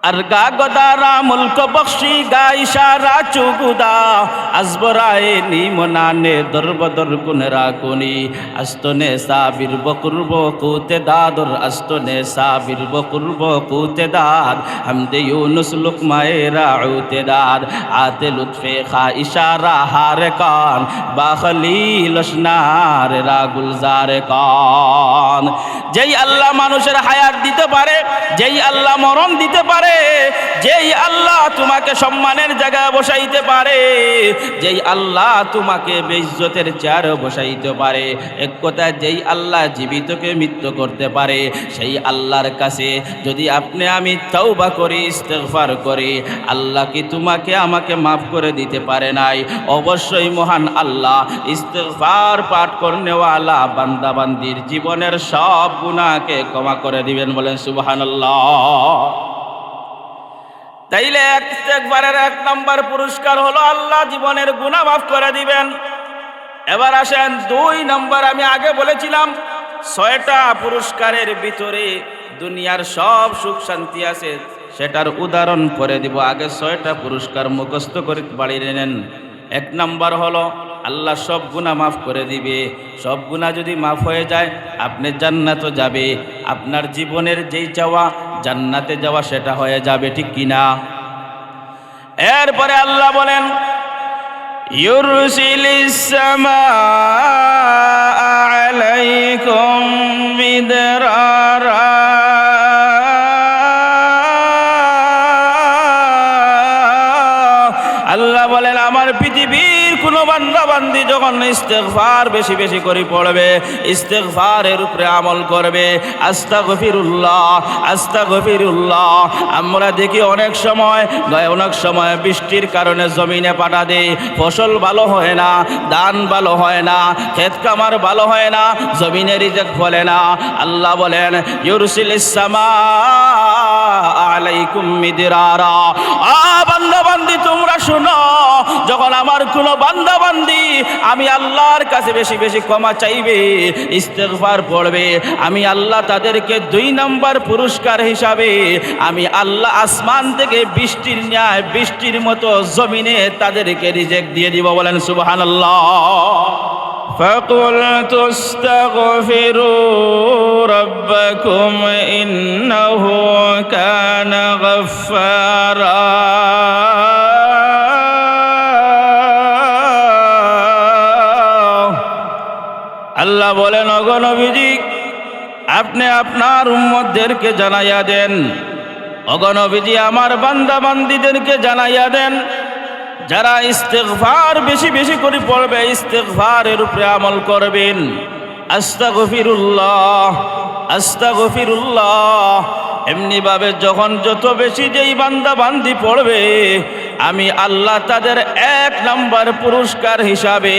আর গা গদারা মুলক বখশি গা ইশারা চুগুদা আজবরায়ে নিমনানে দরবদর গুনরা কোনি আস্তনে সাবির বকুরব কুতে দাদর আস্তনে সাবির বকুরব কুতে দাদ হামদে ইউনুস লুকমায়ে রাউতে দাদ আতে লুৎফে খা ইশারা হারে কান বা খলিল আসনার রা গুলজার কান। যেই আল্লাহ মানুষের হায়াত দিতে পারে, যেই আল্লাহ মরণ দিতে পারে, যেই আল্লাহ তোমাকে সম্মানের জায়গায় বসাইতে পারে, যেই আল্লাহ তোমাকে বেইজ্জতের চেয়ারে বসাইতে পারে, এক কথা যেই আল্লাহ জীবিতকে মৃত্যু করতে পারে, সেই আল্লাহর কাছে যদি আপনি আমি তওবা করি, ইস্তেগফার করি, আল্লাহ কি তোমাকে আমাকে মাফ করে দিতে পারে নাই? অবশ্যই মহান আল্লাহ ইস্তেগফার পাঠ করনেওয়ালা বান্দা বান্দির জীবনের সব গুনাহকে ক্ষমা করে দিবেন। বলেন সুবহানাল্লাহ। তাইলে ইস্তেগফারের 1 নম্বর পুরস্কার হলো আল্লাহ জীবনের গুনাহ মাফ করে দিবেন। এবার আসেন 2 নম্বর। আমি আগে বলেছিলাম 6টা পুরস্কারের ভিতরে দুনিয়ার সব সুখ শান্তি আছে, সেটার উদাহরণ পরে দিব। আগে 6টা পুরস্কার মুখস্থ করে বাড়িয়ে নেন। 1 নম্বর হলো আল্লাহ সব গুনাহ মাফ করে দিবে। সব গুনাহ যদি মাফ হয়ে যায় আপনি জান্নাতে যাবে। আপনার জীবনের যেই চাওয়া জান্নাতে যাওয়া সেটা হয়ে যাবে, ঠিক কিনা? এরপরে আল্লাহ বলেন ইউরসিলিস সামাআ আলাইকুম মিদরারা আল্লাহ বলেন আমার পৃথিবীর কোনো বান্দা বান্দি যখন ইস্তেগফার বেশি বেশি করে পড়বে, ইস্তেগফারের উপরে আমল করবে, আস্তাগফিরুল্লাহ আস্তাগফিরুল্লাহ। আমরা দেখি অনেক সময় বৃষ্টির কারণে জমিনে পাটা দেয়, ফসল ভালো হয় না, ধান ভালো হয় না, ক্ষেত কামার ভালো হয় না, জমিনে রিজিক ফলে না। আল্লাহ বলেন ইউরসিলিস সামাআ আলাইকুম মিদরারা। বান্দা বান্দি তোমরা শুনো, যখন আমার কোনো বান্দা বান্দি আমি আল্লাহর কাছে বেশি বেশি ক্ষমা চাইবে, ইস্তেগফার পড়বে, আমি আল্লাহ তাদেরকে 2 নম্বর পুরস্কার হিসাবে আমি আল্লাহ আসমান থেকে বৃষ্টির ন্যায় বৃষ্টির মতো জমিনে তাদেরকে রিজিক দিয়ে দিব। বলেন সুবহানাল্লাহ। فَقُلْتُ اسْتَغْفِرُوا رَبَّكُمْ إِنَّهُ كَانَ غَفَّارًا। আল্লাহ বলেন ওগো নবীজি আপনি আপনার উম্মতদেরকে জানাইয়া দেন, ওগো নবীজি আমার বান্দা বান্দীদেরকে জানাইয়া দেন, যারা ইস্তেগফার বেশি বেশি করে পড়বে, ইস্তেগফারের উপরে আমল করবেন, আস্তাগফিরুল্লাহ আস্তাগফিরুল্লাহ, এমনি ভাবে যখন যত বেশি যেই বান্দা বান্দি পড়বে আমি আল্লাহ তাদের 1 নম্বর পুরস্কার হিসাবে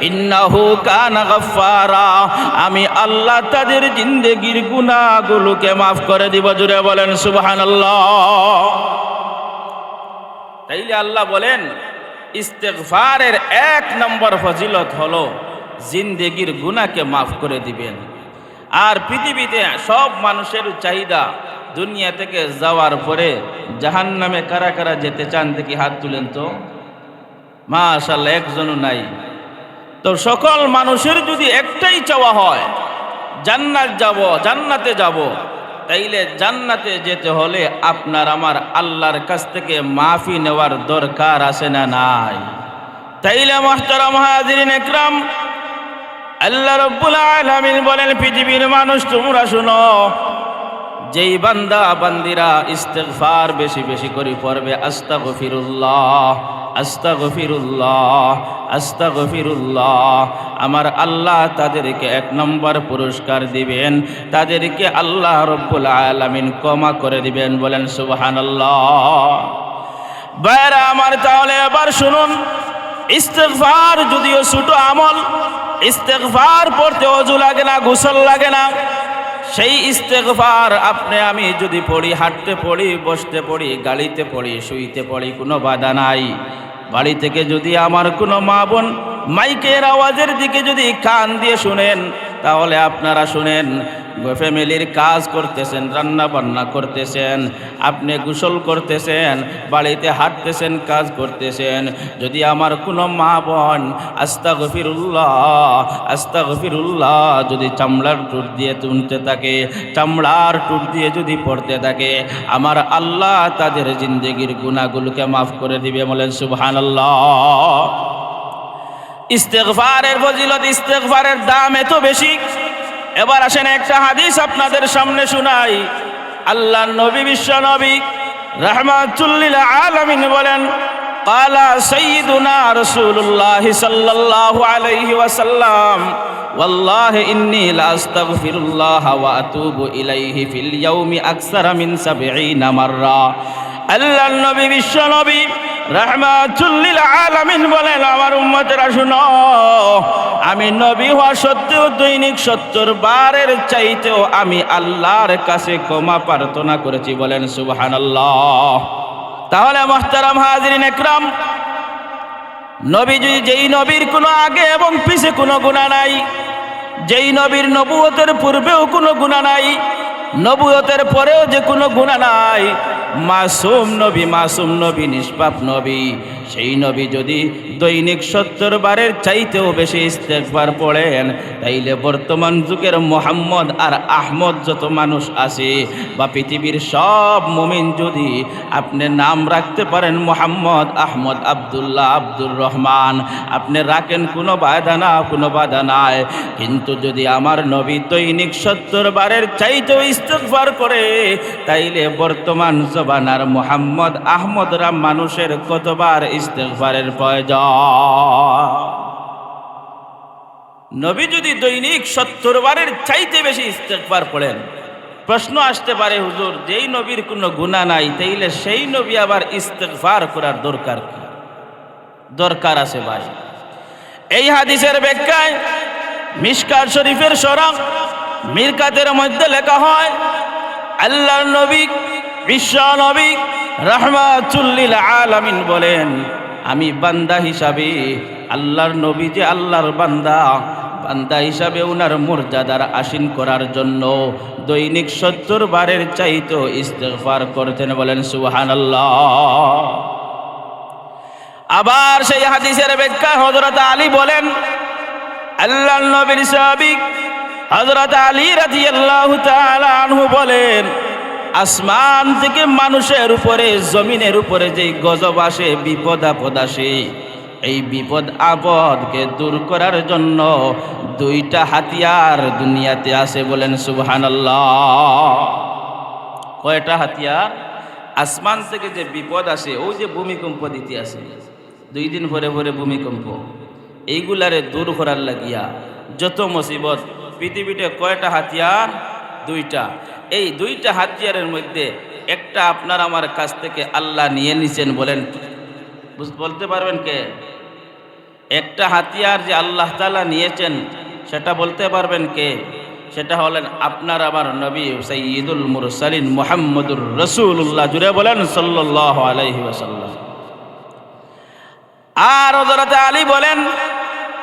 ইন্নাহু কানা গাফফারা, আমি আল্লাহ তাদের জিন্দেগির গুনাহগুলোকে মাফ করে দিব। জুড়ে বলেন সুবহানাল্লাহ। তাইলে আল্লাহ বলেন ইস্তেগফারের 1 নম্বর ফজিলত হলো জিন্দেগির গুনাহকে মাফ করে দিবেন। আর পৃথিবীতে সব মানুষের চাহিদা দুনিয়া থেকে যাওয়ার পরে জাহান্নামে কারা কারা যেতে চান দেখি হাত তুলেন তো। মাশাআল্লাহ, একজনও নাই। তো সকল মানুষের যদি একটাই চাওয়া হয় জান্নাতে যাব, তাইলে জান্নাতে যেতে হলে আপনার আমার আল্লাহর কাছ থেকে মাফি নেওয়ার দরকার আছে না নাই? তাইলে মুহতারাম হাজিরিন ইকরাম, আল্লাহ রাব্বুল আলামিন বলেন পৃথিবীর মানুষ তোমরা শুনো, যেই বান্দা বান্দিরা ইস্তেগফার বেশি বেশি করে পড়বে, আস্তাগফিরুল্লাহ আস্তাগফিরুল্লাহ আস্তাগফিরুল্লাহ, আমার আল্লাহ তাদেরকে 1 নম্বর পুরস্কার দিবেন, তাদেরকে আল্লাহ রাব্বুল আলামিন ক্ষমা করে দিবেন। বলেন সুবহানাল্লাহ। ভাইরা আমার, তাহলে এবার শুনুন, ইস্তেগফার যদিও ছোট আমল, ইস্তেগফার পড়তে ওযু লাগে না, গোসল লাগে না, সেই ইস্তেগফার আপনি আমি যদি পড়ি, হাঁটতে পড়ি, বসতে পড়ি, গাড়িতে পড়ি, শুইতে পড়ি, কোনো বাধা নাই। বাড়ি থেকে যদি আমার কোনো মা বোন মাইকের আওয়াজের দিকে যদি কান দিয়ে শুনেন, তাহলে আপনারা শুনেন ফ্যামিলির কাজ করতেছেন, রান্না বান্না করতেছেন, আপনি গোসল করতেছেন, বাড়িতে হাঁটতেছেন, কাজ করতেছেন, যদি আমার কোনো মা বোন আস্তাগফিরুল্লাহ যদি চামড়ার টুট দিয়ে তুলতে থাকে, চামড়ার টুট দিয়ে যদি পড়তে থাকে, আমার আল্লাহ তাদের জিন্দেগির গুনাহগুলোকে মাফ করে দিবে। বলেন সুবহানাল্লাহ। ইস্তেগফারের ফজিলত, ইস্তেগফারের দাম এত বেশি। এবার আসেন একটা হাদিস আপনাদের সামনে শুনাই। আল্লাহর নবী, বিশ্ব নবী রাহমাতুল লিল আলামিন বলেন, ক্বালা সাইয়্যিদুনা রাসূলুল্লাহ সাল্লাল্লাহু আলাইহি ওয়াসাল্লাম, ওয়াল্লাহি ইন্নী লা আস্তাগফিরুল্লাহ ওয়া আতুবু ইলাইহি ফিল ইয়াউমি আকসারা মিন ৭০ মাররা। আল্লাহর নবী, বিশ্ব নবী রাহমাতুল লিল আলামিন বলেন, আমার উম্মতেরা শুনো, আমি নবী হওয়া সত্ত্বেও দৈনিক ৭০ বারের চাইতেও আমি আল্লাহর কাছে ক্ষমা প্রার্থনা করেছি। বলেন সুবহানাল্লাহ। তাহলে মুহতারাম হাজিরিন একরাম, নবী যদি, যেই নবীর কোনো আগে এবং পিছে কোনো গুনাহ নাই, যেই নবীর নবুয়তের পূর্বেও কোনো গুনাহ নাই, নবুয়তের পরেও যে কোনো গুনাহ নাই, মাসুম নবী, নিষ্পাপ নবী, সেই নবী যদি দৈনিক ৭০ বারের চাইতেও বেশি ইস্তেগফার পড়েন, তাইলে বর্তমান যুগের মোহাম্মদ আর আহমদ যত মানুষ আছে বা পৃথিবীর সব মুমিন যদি আপনি নাম রাখতে পারেন মোহাম্মদ, আহমদ, আব্দুল্লাহ, আব্দুর রহমান, আপনি রাখেন, কোনো বাধা নাই। কিন্তু যদি আমার নবী দৈনিক ৭০ বারের চাইতেও ইস্তেগফার করে, তাইলে বর্তমান জবানার মোহাম্মদ, আহমদরা মানুষের কতবার ইস্তেগফারের প্রয়োজন? নবী যদি দৈনিক ৭০ বারের চাইতে বেশি ইস্তেগফার পড়েন, প্রশ্ন আসতে পারে, হুজুর, যেই নবীর কোনো গুনাহ নাই, তাইলে সেই নবী আবার ইস্তেগফার করার দরকার কি? দরকার আছে ভাই। এই হাদিসের ব্যাখ্যায় মিশকাত শরীফের সূরা মিরকাতের মধ্যে লেখা হয়, আল্লাহর নবী, বিশ্ব নবী রাহমাতুল লিল আলামিন বলেন, আমি বান্দা হিসাবে, আল্লাহর নবী যে আল্লাহর বান্দা হিসাবে উনার মর্যাদার আসীন করার জন্য দৈনিক ৭০ বারের চাইতো ইস্তেগফার করতেন। বলেন সুবহানাল্লাহ। আবার সেই হাদিসের ব্যাখ্যা হযরত আলী বলেন, আল্লাহর নবীর সাহাবী হযরত আলী রাদিয়াল্লাহু তাআলা আনহু বলেন, আসমান থেকে মানুষের উপরে, জমিনের উপরে যেই গজব আসে, বিপদ আপদ আসে, এই বিপদ আপদকে দূর করার জন্য 2টা হাতিয়ার দুনিয়াতে আছে। বলেন সুবহানাল্লাহ। কয়টা হাতিয়ার? আসমান থেকে যে বিপদ আসে, ওই যে ভূমিকম্প দিতে আসে, 2 দিন পরে পরে ভূমিকম্প, এইগুলারে দূর করার লাগিয়া যত মুসিবত পৃথিবীতে, কয়টা হাতিয়ার? 2টা। এই 2টা হাতিয়ারের মধ্যে একটা আপনার আমার কাছ থেকে আল্লাহ নিয়ে নিছেন। বলেন, বলতে পারবেন কে? একটা হাতিয়ার যে আল্লাহ তাআলা নিয়েছেন, সেটা বলতে পারবেন কে? সেটা হলেন আপনার আমার নবী সাইয়্যিদুল মুরসালিন মুহাম্মদুর রাসূলুল্লাহ। জুড়ে বলেন সাল্লাল্লাহু আলাইহি ওয়াসাল্লাম। আর হযরত আলী বলেন,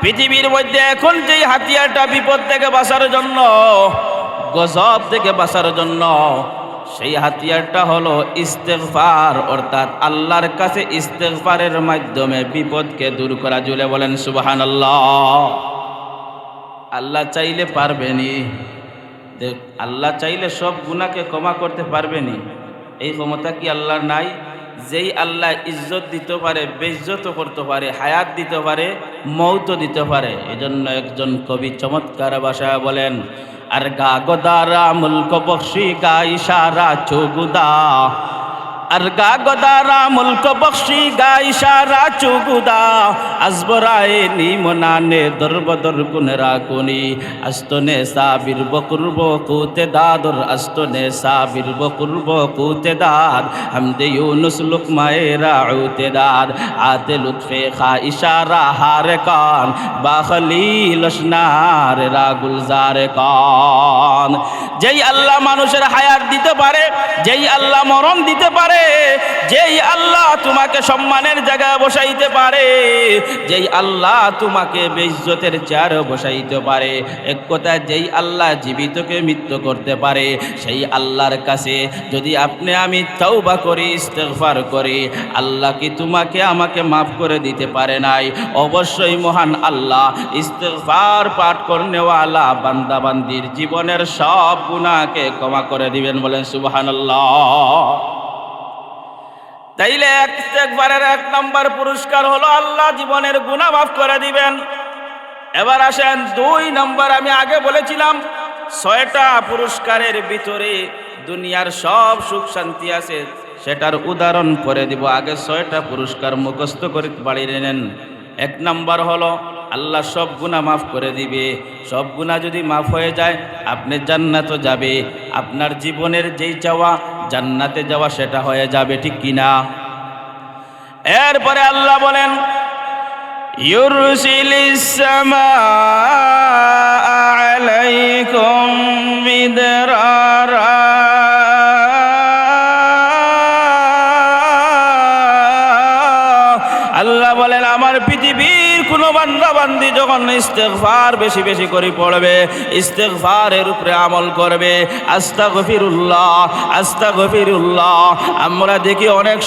পৃথিবীর মধ্যে এখন যেই হাতিয়ারটা বিপদ থেকে বাঁচার জন্য, গজব থেকে বাঁচার জন্য, সেই হাতিয়ারটা হলো ইস্তেগফার, অর্থাৎ আল্লাহর কাছে ইস্তেগফারের মাধ্যমে বিপদকে দূর করা। জুড়ে বলেন সুবহানাল্লাহ। আল্লাহ চাইলে পারবেনি, আল্লাহ চাইলে সব গুনাহকে ক্ষমা করতে পারবেনি? এই ক্ষমতা কি আল্লাহর নাই? যেই আল্লাহ ইজ্জত দিতে পারে, বেইজ্জত করতে পারে, হায়াত দিতে পারে, মৌত দিতে পারে। এজন্য একজন কবি চমৎকার ভাষায় বলেন, আর গা গদারা মুলক বখশি গা ইশারা চুগুদা, আর গা গদারা মুলক বখশি গা ইশারা চুগুদা, আজবরায়ে নিমনানে দরবদর গুনরা কোনি, আস্তনে সাবির বকুরব কুতে দাদর, আস্তনে সাবির বকুরব কুতে দাদ, হামদে ইউনুস লুকমায়ে রাউতে দাদ, আতে লুৎফে খা ইশারা হারে কান, বা খলিল অশনার রা গুলজার কান। যেই আল্লাহ মানুষের হায়াত দিতে পারে, যেই আল্লাহ মরণ দিতে পারে, যেই আল্লাহ তোমাকে সম্মানের জায়গায় বসাইতে পারে, যেই আল্লাহ তোমাকে বেইজ্জতের চেয়ারে বসাইতে পারে, এক কথায় যেই আল্লাহ জীবিতকে মৃত্যু করতে পারে, সেই আল্লাহর কাছে যদি আপনি আমি তওবা করি, ইস্তেগফার করি, আল্লাহ কি তোমাকে আমাকে মাফ করে দিতে পারে নাই? অবশ্যই মহান আল্লাহ ইস্তেগফার পাঠ করনেওয়ালা বান্দা বান্দির জীবনের সব গুনাহকে ক্ষমা করে দিবেন। বলেন সুবহানাল্লাহ। তাইলে ইস্তেগফারের 1 নম্বর পুরস্কার হলো আল্লাহ জীবনের গুনাহ মাফ করে দিবেন। এবার আসেন 2 নম্বর। আমি আগে বলেছিলাম 6টা পুরস্কারের ভিতরে দুনিয়ার সব সুখ শান্তি আছে, সেটার উদাহরণ পরে দিব। আগে 6টা পুরস্কার মুখস্থ করে বাড়িয়ে নেন। 1 নম্বর হলো আল্লাহ সব গুনাহ মাফ করে দিবে। সব গুনাহ যদি মাফ হয়ে যায় আপনি জান্নাতে যাবে। আপনার জীবনের যেই চাওয়া জান্নাতে যাওয়া সেটা হয়ে যাবে, ঠিক কিনা? এরপরে আল্লাহ বলেন ইউরসিলিস সামাআ আলাইকুম মিদরারা, আল্লাহ বলেন আমার পৃথিবীর কোনো বান্দা বান্দি যখন ইস্তেগফার বেশি বেশি করে পড়বে, ইস্তেগফারের উপরে আমল করবে, আস্তাগফিরুল্লাহ আস্তাগফিরুল্লাহ। আমরা দেখি অনেক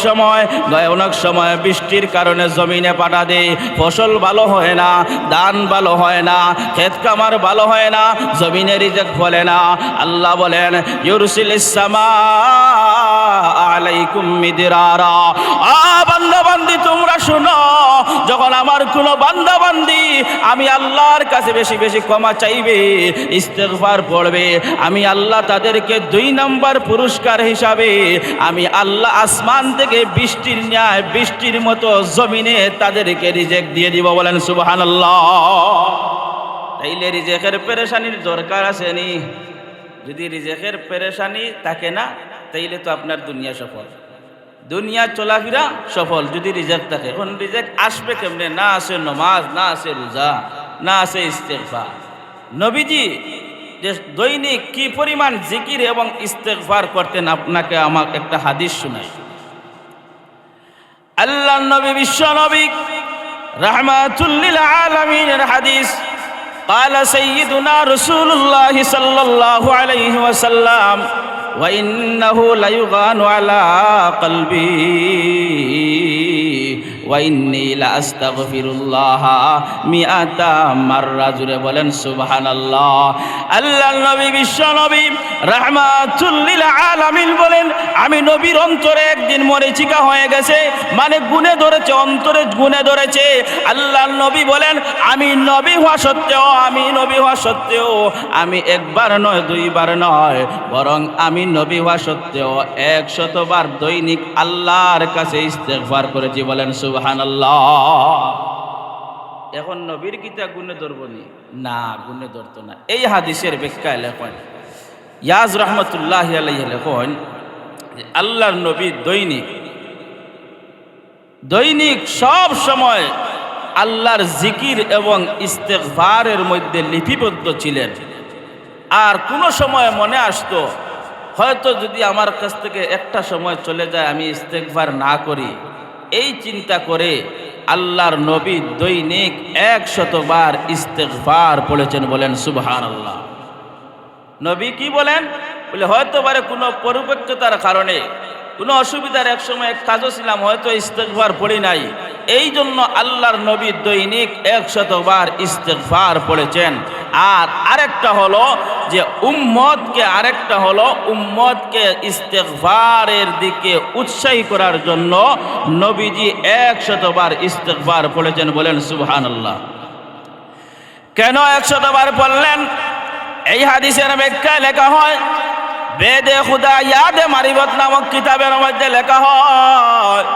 সময় বৃষ্টির কারণে জমিনে পাটা দেয়, ফসল ভালো হয় না, ধান ভালো হয় না, ক্ষেত কামার ভালো হয় না, জমিনে রিজেক ফলে না। আল্লাহ বলেন ইউরসিলিস সামাআ আলাইকুম মিদরারা। বান্দা বান্দি তোমরা শুনো, যখন আমার কোনো বান্দা বান্দি আমি আল্লাহর কাছে বেশি বেশি ক্ষমা চাইবে, ইস্তেগফার পড়বে, আমি আল্লাহ তাদেরকে 2 নম্বর পুরস্কার হিসাবে আমি আল্লাহ আসমান থেকে বৃষ্টির ন্যায় বৃষ্টির মতো জমিনে তাদেরকে রিজেক দিয়ে দিব। বলেন সুবহানাল্লাহ। তাইলে রিজেকের পেরেশানির দরকার আছে নি? যদি রিজেকের পেরেশানি থাকে না তাইলে তো আপনার দুনিয়া সফল, দুনিয়া চলাফেরা সফল যদি রিজেক থাকে। এখন রিজেক আসবে কেমনে? না আছে নামাজ, না আছে রোজা, না আছে ইস্তেগফার। নবীজি যে দৈনিক কি পরিমাণ জিকির এবং ইস্তেগফার করতেন আপনাকে আমাকে একটা হাদিস শোনাই। আল্লাহর নবী বিশ্ব নবী রাহমাতুল লিল আলামিনের হাদিস। قال سيدنا رسول الله صلى الله عليه وسلم وإنه ليغان على قلبي وإني لأستغفر الله 100 مرة। জুড়ে বলেন সুবহানাল্লাহ। আল্লাহর নবী বিশ্ব নবী রাহমাতুল লিল আলামিন বলেন আমি নবীর অন্তরে একদিন মরিচিকা হয়ে গেছে, মানে গুনে ধরেছে, অন্তরে গুনে ধরেছে। আল্লাহর নবী বলেন আমি নবী হওয়া সত্ত্বেও আমি 1 বার নয় 2 বার নয়, বরং আমি নবী হওয়া সত্ত্বেও 100 বার দৈনিক আল্লাহর কাছে ইস্তেগফার করেছি। বলেন সুবহানাল্লাহ। এখন নবীর কিতা গুনে ধরবনি? না, গুনে ধরতো না। এই হাদিসের ব্যাখ্যায় লেখেন ইয়াজ রহমতুল্লাহি আলাইহি লেখেন আল্লাহর নবী দৈনিক সব সময় আল্লাহর জিকির এবং ইস্তেগফারের মধ্যে লিপিবদ্ধ ছিলেন। আর কোনো সময় মনে আসতো হয়তো যদি আমার কাছ থেকে একটা সময় চলে যায় আমি ইস্তেগফার না করি, এই চিন্তা করে আল্লাহর নবী দৈনিক 100 বার ইস্তেগফার পড়েছেন। বলেন সুবহানাল্লাহ। নবী কি বলেন? বলে হয়তো পারে কোনো পরিপক্কতার কারণে, কোনো অসুবিধার এক সময় কাজও ছিলাম, হয়তো ইস্তেগফার পড়ি নাই, এই জন্য আল্লাহর নবী দৈনিক 100 বার ইস্তেগফার পড়েছেন। আর আরেকটা হলো যে উম্মতকে ইস্তেগফারের দিকে উৎসাহী করার জন্য নবীজি 100 বার ইস্তেগফার পড়েছেন। বলেন সুবহানাল্লাহ। কেন 100 বার পড়লেন? এই হাদিসের ব্যাখ্যায় লেখা হয়, বেদে খুদা ইয়াদে মারিফত নামক কিতাবের মধ্যে লেখা হয়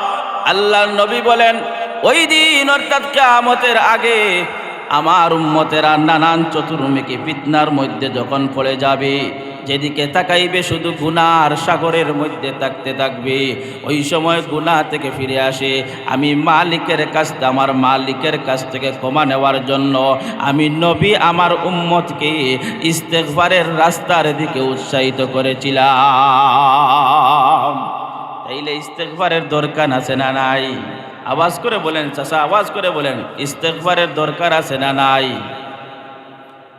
আল্লাহর নবী বলেন ওই দিন অর্থাৎ কিয়ামতের আগে আমার উম্মতেরা নানান চতুর্মুখী ফিতনার মধ্যে যখন পড়ে যাবে, যেদিকে তাকাইবে শুধু গুনার সাগরের মধ্যে থাকতে থাকবে, ওই সময় গুনাহ থেকে ফিরে আসে আমি আমার মালিকের কাছ থেকে ক্ষমা নেওয়ার জন্য আমি নবী আমার উম্মতকে ইস্তেগফারের রাস্তার দিকে উৎসাহিত করেছিলাম। তাইলে ইস্তেগফারের দরকার আছে না নাই? আওয়াজ করে বলেন চাচা, আওয়াজ করে বলেন, ইস্তেগফারের দরকার আছে না নাই?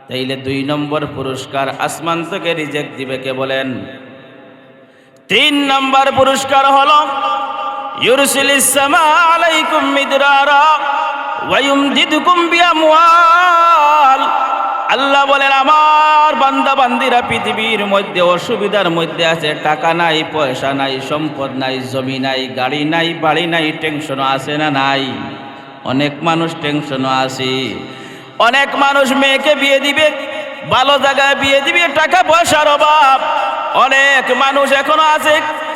তাইলে 2 নম্বর পুরস্কার আসমান থেকে রিজেক্ট দিবে কে বলেন? 3 নম্বর পুরস্কার হলো ইউরসিলিস সামা আলাইকুম মিদরারা ওয়া ইউমদিদুকুম বিআমওয়াল। আল্লাহ বলেন আমার বান্দা বান্দিরা পৃথিবীর মধ্যে অসুবিধার মধ্যে আছে, টাকা নাই, পয়সা নাই, সম্পদ নাই, জমি নাই, গাড়ি নাই, বাড়ি নাই, টেনশনও আছে না নাই? অনেক মানুষ টেনশনও আছে। অনেক মানুষ মেয়েকে বিয়ে দিবে, ভালো জায়গায় বিয়ে দিবে, টাকা পয়সার অভাব। অনেক মানুষ এখনো আছে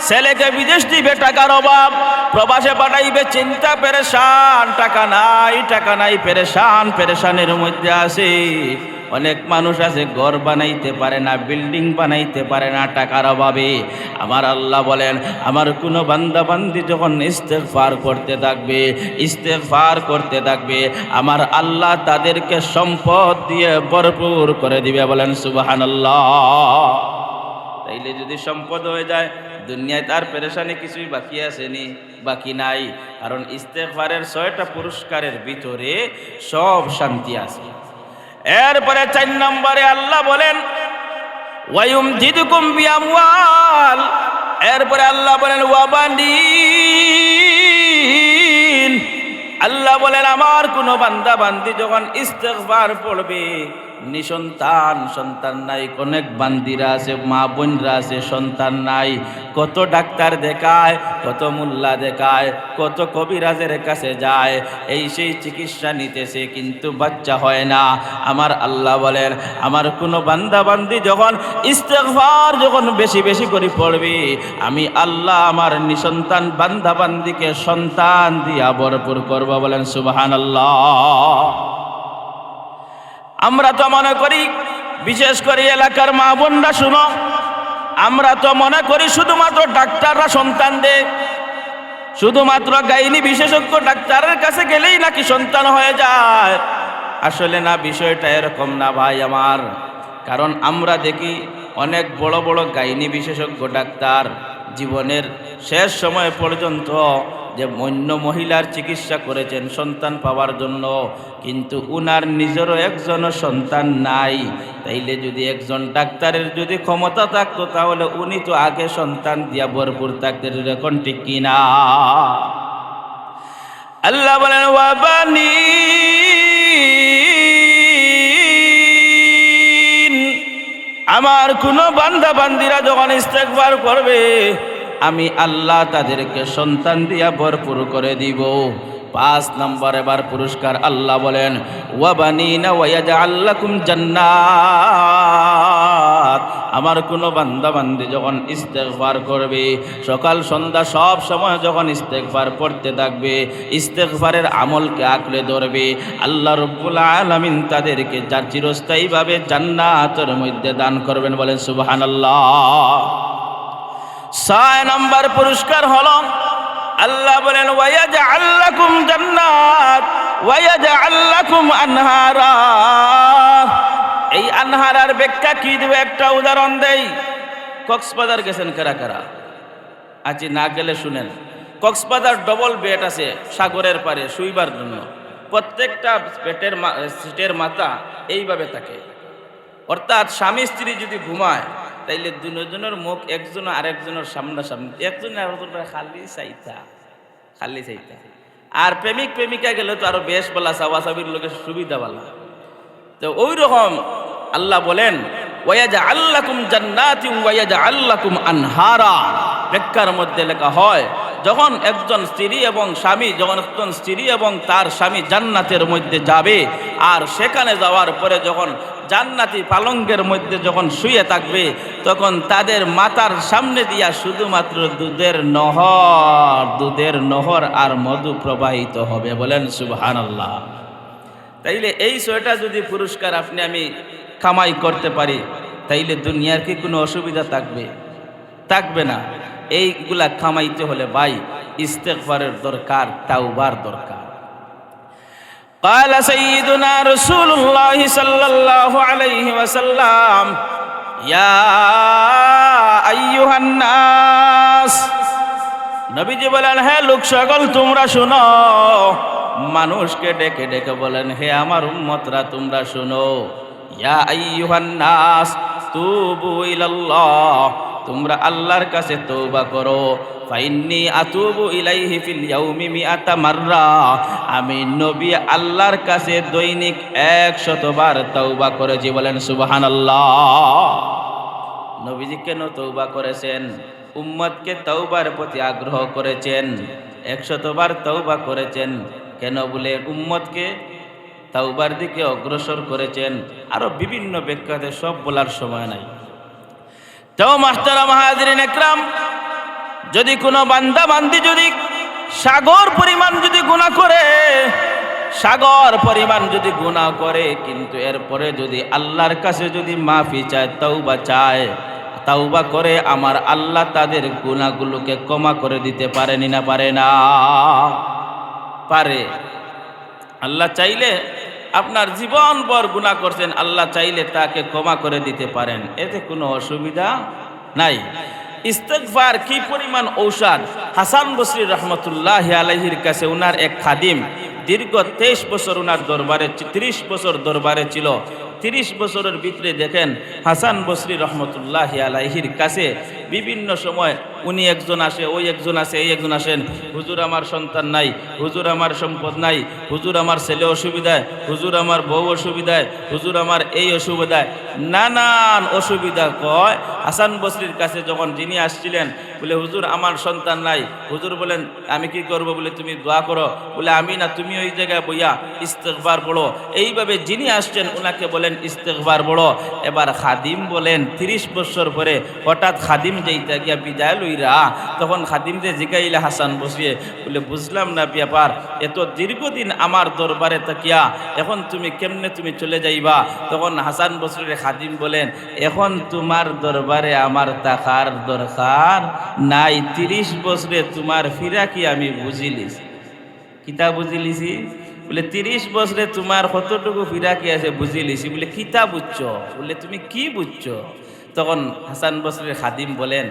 ছেলেকে বিদেশ দিবে, টাকার অভাব, প্রবাসে পাঠাইবে, চিন্তা পেরেশান, টাকা নাই, টাকা নাই, পেরেশানের মধ্যে আছে। অনেক মানুষ আছে ঘর বানাইতে পারে না, বিল্ডিং বানাইতে পারে না টাকার অভাবে। আমার আল্লাহ বলেন আমার কোনো বান্দা বান্দি যখন ইস্তেগফার করতে থাকবে আমার আল্লাহ তাদেরকে সম্পদ দিয়ে ভরপুর করে দিবে। বলেন সুবহানাল্লাহ। তাইলে যদি সম্পদ হয়ে যায় দুনিয়ায় তার পেরেশানি কিছুই বাকি আসেনি, বাকি নাই। কারণ ইস্তেগফারের 6টা পুরস্কারের ভিতরে সব শান্তি আছে। এরপরে 4 নম্বরে আল্লাহ বলেন ওয়ায়ুমদিদুকুম বিআমওয়াল। এরপরে আল্লাহ বলেন ওয়াবানিন। আল্লাহ বলেন আমার কোনো বান্দা বান্দি যখন ইস্তেগফার পড়বে, সন্তান নাই, অনেক বান্দিরা আছে, মা বোনরা আছে সন্তান নাই, কত ডাক্তার দেখায়, কত মোল্লা দেখায়, কত কবিরাজের কাছে যায়, এই সেই চিকিৎসা নিতেছে কিন্তু বাচ্চা হয় না। আমার আল্লাহ বলেন আমার কোনো বান্দা বান্দি যখন ইস্তেগফার বেশি বেশি করে পড়বে, আমি আল্লাহ আমার নিঃসন্তান বান্দা বান্দিকে সন্তান দিয়া ভরপুর করব। বলেন সুবহানাল্লাহ। আমরা তো মনে করি, বিশেষ করে এলাকার মা বোনরা শুনো, আমরা তো মনে করি শুধুমাত্র ডাক্তাররা সন্তান দেয়, শুধুমাত্র গাইনি বিশেষজ্ঞ ডাক্তারের কাছে গেলেই নাকি সন্তান হয়ে যায়। আসলে না, বিষয়টা এরকম না ভাই আমার। কারণ আমরা দেখি অনেক বড় বড় গাইনি বিশেষজ্ঞ ডাক্তার জীবনের শেষ সময় পর্যন্ত যে অন্য মহিলার চিকিৎসা করেছেন সন্তান পাওয়ার জন্য, কিন্তু উনার নিজেরও একজনও সন্তান নাই। তাইলে যদি একজন ডাক্তারের যদি ক্ষমতা থাকতো তাহলে উনি তো আগে সন্তান দিয়া ভরপুর থাকতেন। এখন ঠিক কিনা? আল্লাহ বলেন ওয়াবানিন। আমার কোনো বান্দা বান্দিরা যখন ইস্তেগফার করবে আমি আল্লাহ তাদেরকে সন্তান দিয়া ভরপুর করে দিব। 5 নম্বর এবার পুরস্কার আল্লাহ বলেন ওয়াবানিনা ওয়ায়াজআল লাকুম জান্নাত। আমার কোনো বান্দা বান্দি যখন ইস্তেগফার করবে, সকাল সন্ধ্যা সব সময় যখন ইস্তেগফার পড়তে থাকবে, ইস্তেগফারের আমলকে আঁকড়ে ধরবে, আল্লাহ রাব্বুল আলামিন তাদেরকে চিরস্থায়ীভাবে জান্নাতের মধ্যে দান করবেন। বলেন সুবহানাল্লাহ। 6 নম্বর পুরস্কার হলো আল্লাহ বলেন ওয়ায়াজআল লাকুম জান্নাত ওয়ায়াজআল লাকুম আনহারা। এই আনহারার ব্যাখ্যা কি দেব? একটা উদাহরণ দেই। কক্সবাজার গেছেন কারা কারা? আজ না গেলে শুনেন, কক্সবাজার ডবল বেড আছে সাগরের পারে শুইবার জন্য। প্রত্যেকটা সিটের মাথা এইভাবে থাকে, অর্থাৎ স্বামী স্ত্রী যদি ঘুমায় তাইলে দুজনের মুখ একজন আরেকজনের সামনাসামনি, একজন আরেকজনের খালি চাইতা। আর প্রেমিক প্রেমিকা গেলে তো আরো বেশ বলা, সাওয়াসাবির লোকের সুবিধা বলা। তো ওই রকম আল্লাহ বলেন ওয়ায়াজআল লাকুম জান্নাতিন ওয়ায়াজআল লাকুম আনহারা। ব্যাখ্যার মধ্যে লেখা হয় যখন একজন স্ত্রী এবং স্বামী, যখন একজন স্ত্রী এবং তার স্বামী জান্নাতের মধ্যে যাবে, আর সেখানে যাওয়ার পরে যখন জান্নাতি পালঙ্কের মধ্যে যখন শুয়ে থাকবে, তখন তাদের মাথার সামনে দিয়া শুধুমাত্র দুধের নহর আর মধু প্রবাহিত হবে। বলেন সুবহানাল্লাহ। তাইলে এই 6টা যদি পুরস্কার আপনি আমি কামাই করতে পারি, তাইলে দুনিয়ার কি কোনো অসুবিধা থাকবে না। এইগুলা কামাইতে হলে ভাই ইস্তেগফারের দরকার, তাওবার দরকার। قال سيدنا رسول الله صلى الله عليه وسلم يا أيها الناس নবীজি বলেন, হে লোক সকল তোমরা শুনো। মানুষকে ডেকে ডেকে বলেন, হে আমার উম্মতরা তোমরা শুনো। ইয়া আইয়ুহান নাস তুবু ইলাল্লাহ, তোমরা আল্লাহর কাছে তওবা করো। ফাইন্নী আতুবু ইলাইহি ফিল ইয়াউমি মিআতা মাররা, আমি নবী আল্লাহর কাছে দৈনিক 100 বার তওবা করেছি। বলেন সুবহানাল্লাহ। নবীজি কেন তওবা করেছেন? উম্মতকে তওবার প্রতি আগ্রহ করেছেন। 100 বার তওবা করেছেন কেন? বলে উম্মতকে তওবার দিকে অগ্রসর করেছেন। আরো বিভিন্ন ব্যাখ্যাতে সব বলার সময় নাই। তো মাহতারাম হাজিরিন একরাম, যদি কোনো বান্দা বান্দি যদি সাগর পরিমাণ যদি গুনাহ করে, সাগর পরিমাণ যদি গুনাহ করে, কিন্তু এরপরে যদি আল্লাহর কাছে যদি মাফি চায়, তওবা চায়, তওবা করে, আমার আল্লাহ তাদের গুনাহগুলোকে ক্ষমা করে দিতে পারেনি না পারে না? পারে। আল্লাহ চাইলে, আপনার জীবনভর গুনাহ করছেন, আল্লাহ চাইলে তাকে ক্ষমা করে দিতে পারেন, এতে কোনো অসুবিধা নাই। ইস্তেগফার কি পরিমাণ ঔষধ! হাসান বসরি রহমতুল্লাহি আলাইহির কাছে উনার এক খাদিম দীর্ঘ 23 বছর উনার দরবারে, 30 বছর দরবারে ছিল। 30 বছরের ভিতরে দেখেন হাসান বসরি রহমতুল্লাহি আলাইহির কাছে বিভিন্ন সময় উনি একজন আসে, ওই একজন আসে, এই একজন আসেন, হুজুর আমার সন্তান নাই, হুজুর আমার সম্পদ নাই, হুজুর আমার ছেলে অসুবিধায়, হুজুর আমার বউ অসুবিধায়, হুজুর আমার এই অসুবিধায়, নানান অসুবিধা কয়। হাসান বসরির কাছে যখন যিনি আসছিলেন, বলে হুজুর আমার সন্তান নাই। হুজুর বলেন আমি কি করব? বলে তুমি দোয়া করো। বলে আমি না, তুমি ওই জায়গায় বইয়া ইস্তেগফার পড়ো। এইভাবে যিনি আসছেন ওনাকে বলেন ইস্তেগফার পড়ো। এবার খাদিম বলেন 30 বছর পরে হঠাৎ খাদিম যেইটা গিয়া বিদায় লইরা, তখন খাদিম যে জিগাইলা হাসান বসিয়ে, বলে বুঝলাম না ব্যাপার, এত দীর্ঘদিন আমার দরবারে তাকিয়া এখন তুমি কেমনে তুমি চলে যাইবা? তখন হাসান বসরির খাদিম বলেন, এখন তোমার দরবারে আমার তাকার দরকার নাই, 30 বছরে তোমার ফিরা কি আমি বুঝিলিছি। কিতা বুঝিলিছি? বলে 30 বছরে তোমার কতটুকু ফিরা কি আছে বুঝিলিছি। বলে কিতা বুঝছো? বলে তুমি কি বুঝছো? তখন হাসান বসরির খাদিম বলেন,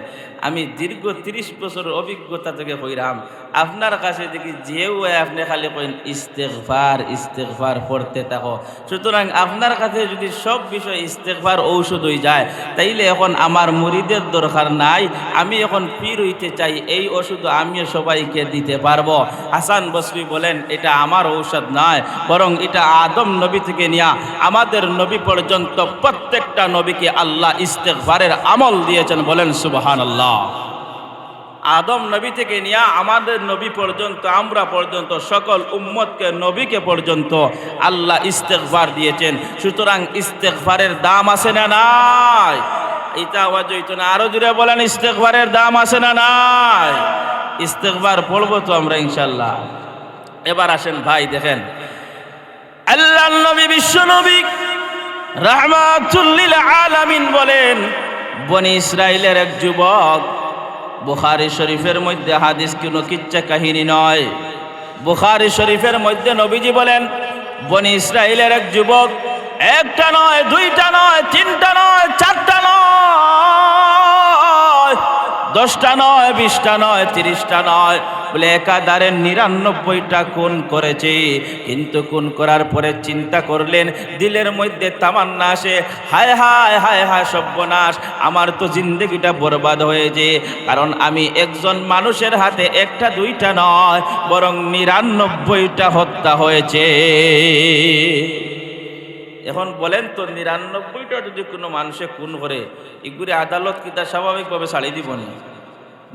আমি দীর্ঘ 30 বছরের অভিজ্ঞতা থেকে কইরাম, আপনার কাছে দেখি যেও আপনি খালি কইন ইস্তেগফার ইস্তেগফার পড়তে থাকো, সুতরাং আপনার কাছে যদি সব বিষয় ইস্তেগফার ঔষধ হয়ে যায়, তাইলে এখন আমার মুরিদের দরকার নাই, আমি এখন পীর হইতে চাই, এই ওষুধ আমিও সবাইকে দিতে পারবো। হাসান বসরি বলেন, এটা আমার ঔষধ নয়, বরং এটা আদম নবী থেকে নিয়া আমাদের নবী পর্যন্ত প্রত্যেকটা নবীকে আল্লাহ ইস্তেগফারের আমল দিয়েছেন। বলেন সুবহানাল্লাহ। আদম নবী থেকে নিয়ে আমাদের নবী পর্যন্ত, আমরা পর্যন্ত, সকল উম্মতকে, নবীকে পর্যন্ত আল্লাহ ইস্তেগফার দিয়েছেন। সুতরাং ইস্তেগফারের দাম আছে না নাই? এটা আওয়াজ হইতো না, আরো জোরে বলেন, ইস্তেগফারের দাম আছে না নাই? ইস্তেগফার পড়বো তো আমরা ইনশাআল্লাহ। এবার আসেন ভাই, দেখেন আল্লাহর নবী, বিশ্ব নবী রাহমাতুল লিল আলামিন বলেন, বনি ইসরাইলের এক যুবক, বুখারী শরীফের মধ্যে হাদিস কোনো কিচ্ছা কাহিনী নয়, বুখারী শরীফের মধ্যে নবীজি বলেন, বনি ইসরাইলের এক যুবক, একটা নয়, দুইটা নয়, তিনটা নয়, চারটা নয়, 10টা নয়, 20টা নয়, 30টা নয়, বলে একাধারে 99টা খুন করেছে। কিন্তু খুন করার পরে চিন্তা করলেন, দিলের মধ্যে তামান্না আসে, হায় হায় হায় হায় সর্বনাশ, আমার তো জিন্দগিটা বরবাদ হয়েছে, কারণ আমি একজন মানুষের হাতে একটা দুইটা নয়, বরং 99টা হত্যা হয়েছে। এখন বলেন তো, 99টা যদি কোনো মানুষে খুন করে, এগুলি আদালত কি তা স্বাভাবিকভাবে ছাড়িয়ে দিব না?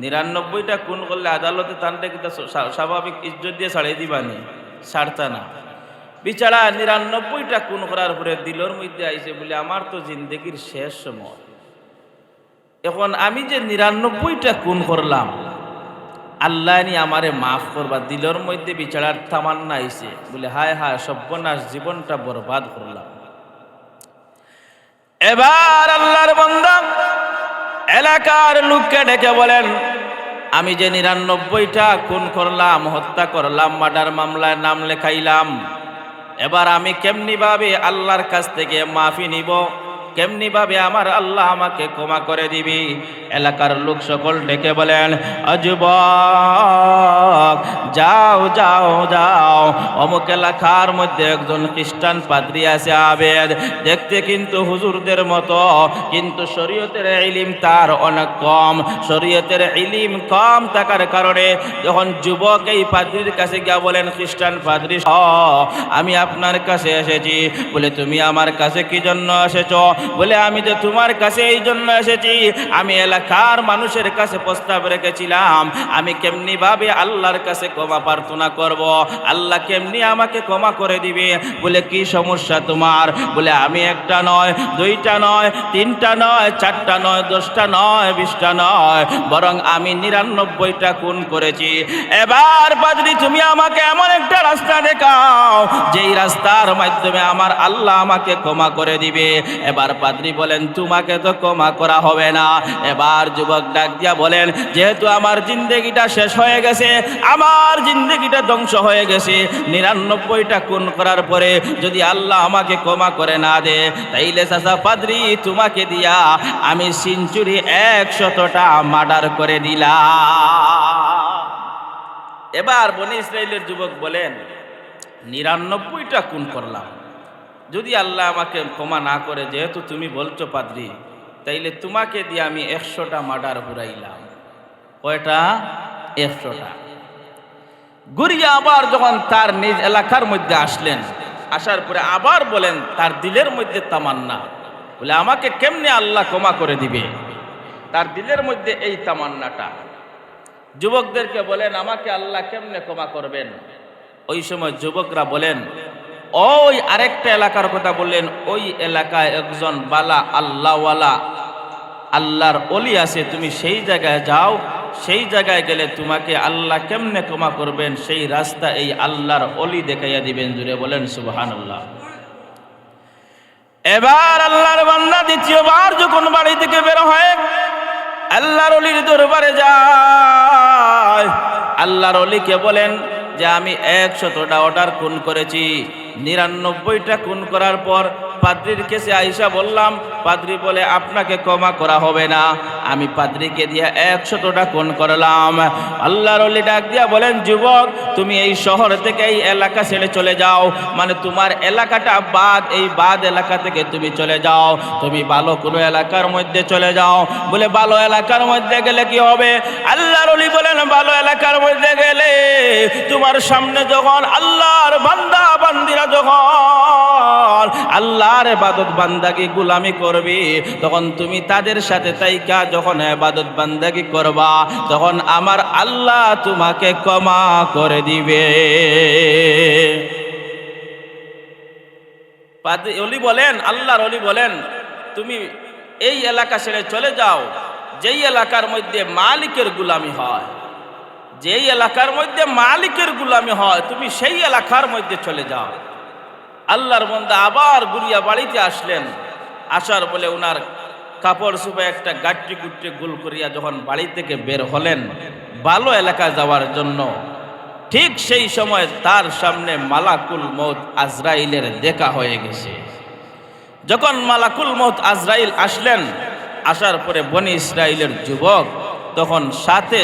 99টা খুন করলে আদালতে টানটা কি তা স্বাভাবিক ইজ্জত দিয়ে ছাড়িয়ে দিবানি? ছাড়তা না। বিচারা 99টা খুন করার পরে দিলের মধ্যে আইসে, বলে আমার তো জিন্দগির শেষ সময়, এখন আমি যে 99টা খুন করলাম, আল্লাহ নি আমারে মাফ করবা। দিলের মধ্যে বিচারার তামান্না আইসে, বলে হায় হায় সর্বনাশ, জীবনটা বরবাদ করলাম। এবার আল্লাহর বান্দা এলাকার লোককে ডেকে বলেন, আমি যে 99টা খুন করলাম, হত্যা করলাম, মার্ডার মামলায় নাম লেখাইলাম, এবার আমি কেমনি ভাবে আল্লাহর কাছ থেকে মাফি নিব? কেমনি ভাবে আমার আল্লাহ আমাকে ক্ষমা করে দিবি? এলাকার লোক সকল ডেকে বলেন, যুবক যাও যাও যাও, অমুক এলাকার মধ্যে একজন খ্রিস্টান পাদ্রী আছে আবেদ, দেখতে কিন্তু হুজুরদের মতো, কিন্তু শরীয়তের ইলম তার অনেক কম। শরীয়তের ইলম কম থাকার কারণে যখন যুবক এই পাদ্রীর কাছে গিয়া বলেন, খ্রিস্টান পাদ্রী আমি আপনার কাছে এসেছি। বলে, তুমি আমার কাছে কি জন্য এসেছো? বলে, আমি তো তোমার কাছে এই জন্য এসেছি, আমি এলাকার মানুষের কাছে প্রস্তাব রেখেছিলাম আমি কেমনি ভাবে আল্লাহর কাছে ক্ষমা প্রার্থনা করব, আল্লাহ কেমনি আমাকে ক্ষমা করে দিবে। বলে, কি সমস্যা তোমার? বলে, আমি একটা নয়, দুইটা নয়, তিনটা নয়, চারটা নয়, 10টা নয়, 20টা নয়, বরং আমি 99টা খুন করেছি। এবার পাদ্রী তুমি আমাকে এমন একটা রাস্তা দেখাও যেই রাস্তার মাধ্যমে আমার আল্লাহ আমাকে ক্ষমা করে দিবে। এবার পাদ্রী বলেন, তোমাকে তো ক্ষমা করা হবে না। এবার যুবক ডাক দিয়া বলেন, যেহেতু আমার জিন্দেগিটা শেষ হয়ে গেছে, আমার জিন্দেগিটা ধ্বংস হয়ে গেছে, 99টা খুন করার পরে যদি আল্লাহ আমাকে ক্ষমা করে না দে, তাইলে চাচা পাদ্রী তোমাকে দিয়া আমি সেঞ্চুরি 100টা মার্ডার করে দিলাম। এবার বনি ইসরাইলের যুবক বলেন, 99টা খুন করলাম, যদি আল্লাহ আমাকে ক্ষমা না করে, যেহেতু তুমি বলছো পাদ্রী, তাইলে তোমাকে দিয়ে আমি 100টা মার্ডার ঘুরাইলাম। কয়টা? 100টা। ঘুরিয়া আবার যখন তার নিজ এলাকার মধ্যে আসলেন, আসার পরে আবার বলেন, তার দিলের মধ্যে তামান্না, বলে আমাকে কেমনে আল্লাহ ক্ষমা করে দিবে? তার দিলের মধ্যে এই তামান্নাটা। যুবকদেরকে বলেন, আমাকে আল্লাহ কেমনে ক্ষমা করবেন? ওই সময় যুবকরা বলেন, ওই আরেকটা এলাকার কথা বললেন, ওই এলাকায় একজন বালা আল্লাহওয়ালা আল্লাহর ওলি আছে, তুমি সেই জায়গায় যাও, সেই জায়গায় গেলে তোমাকে আল্লাহ কেমনে ক্ষমা করবেন সেই রাস্তা এই আল্লাহর ওলি দেখাইয়া দিবেন। জুড়ে বলেন সুবহানাল্লাহ। এবার আল্লাহর বান্দা দ্বিতীয়বার যখন বাড়ি থেকে বের হয়, আল্লাহর ওলির দরবারে যায়, আল্লাহর ওলিকে বলেন যে আমি 100টা অর্ডার খুন করেছি, 99টা খুন করার পর পাদ্রীর কাছে আইসা বললাম, পাদ্রী বলে আপনাকে ক্ষমা করা হবে না, আমি পাদ্রীকে দিয়ে 100টা খুন করলাম। আল্লাহর ওলি ডাক দিয়া বলেন, যুবক তুমি এই শহর থেকে এই এলাকা ছেড়ে চলে যাও, মানে তোমার এলাকাটা বাদ, এই বাদ এলাকা থেকে তুমি চলে যাও, তুমি ভালো কোনো এলাকার মধ্যে চলে যাও। বলে, ভালো এলাকার মধ্যে গেলে কি হবে? আল্লাহর ওলি বলেন, ভালো এলাকার মধ্যে গেলে তোমার সামনে যখন আল্লাহর বান্দা বান্দিরা যখন আল্লাহর ইবাদত বান্দাগি গোলামি করবে, তখন তুমি তাদের সাথে তাইকা যখন ইবাদত বান্দাগি করবা, তখন আমার আল্লাহ তোমাকে ক্ষমা করে দিবে। ওলি বলেন, আল্লাহর ওলি বলেন, তুমি এই এলাকা ছেড়ে চলে যাও যেই এলাকার মধ্যে মালিকের গোলামি হয়, যেই এলাকার মধ্যে মালিকের গোলামি হয়, তুমি সেই এলাকার মধ্যে চলে যাও। আল্লাহর বান্দা আবার ঘুরিয়া বাড়িতে আসলেন, আসার বলে ওনার কাপড় চোপড়ে একটা গাট্টি গুট্টি গোল করিয়া যখন বাড়ি থেকে বের হলেন ভালো এলাকায় যাওয়ার জন্য, ঠিক সেই সময় তার সামনে মালাকুল মউত আজরাইলের দেখা হয়ে গেছে। যখন মালাকুল মউত আজরাইল আসলেন, আসার পরে বনি ইসরাইলের যুবক তখন সাথে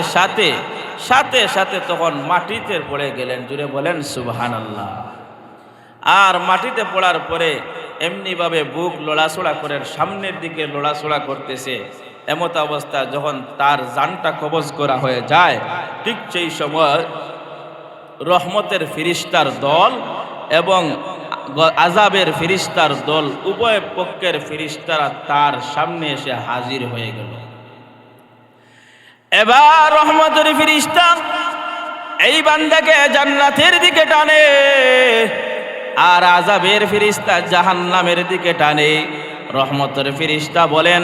সাথে তখন মাটিতে পড়ে গেলেন। জুড়ে বলেন সুবহানাল্লাহ। আর মাটিতে পড়ার পরে এমনিভাবে বুক লড়াচড়া করে সামনের দিকে লড়াচড়া করতেছে। এমত অবস্থা যখন তার জানটা কবজ করা হয়ে যায়, ঠিক সেই সময় রহমতের ফিরিস্তার দল এবং আযাবের ফিরিস্তার দল, উভয় পক্ষের ফিরিস্তারা তার সামনে এসে হাজির হয়ে গেল। এবার রহমতের ফিরিস্তা এই বান্দাকে জান্নাতের দিকে টানে, আর আযাবের ফিরিস্তা জাহান্নামের দিকে টানে। রহমতের ফিরিস্তা বলেন,